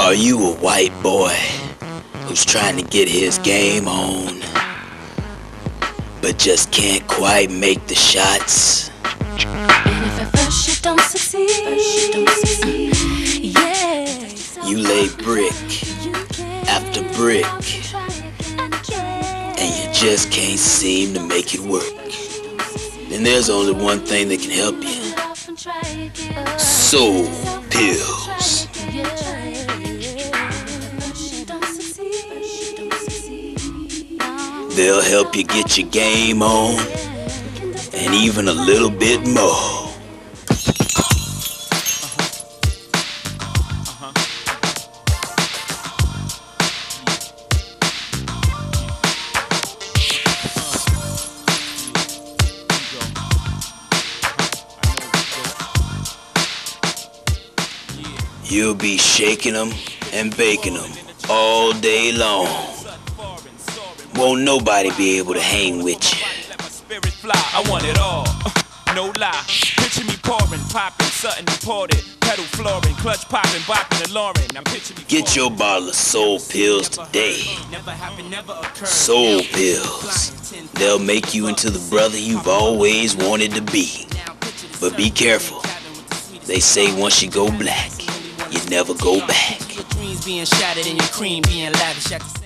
Are you a white boy who's trying to get his game on, but just can't quite make the shots? And if at first you don't succeed, yeah, you lay brick after brick, and you just can't seem to make it work. Then there's only one thing that can help you: Soul Pills. They'll help you get your game on, and even a little bit more. You'll be shaking them and baking them all day long. Won't nobody be able to hang with you. I want it all, no lie. Picture me pouring, popping, something imported. Pedal flooring, clutch popping, bopping, alluring. I'm picturing me. Get your bottle of Soul Pills today. Soul Pills. They'll make you into the brother you've always wanted to be. But be careful. They say once you go black, you never go back. Your dreams being shattered and your cream being lavish at the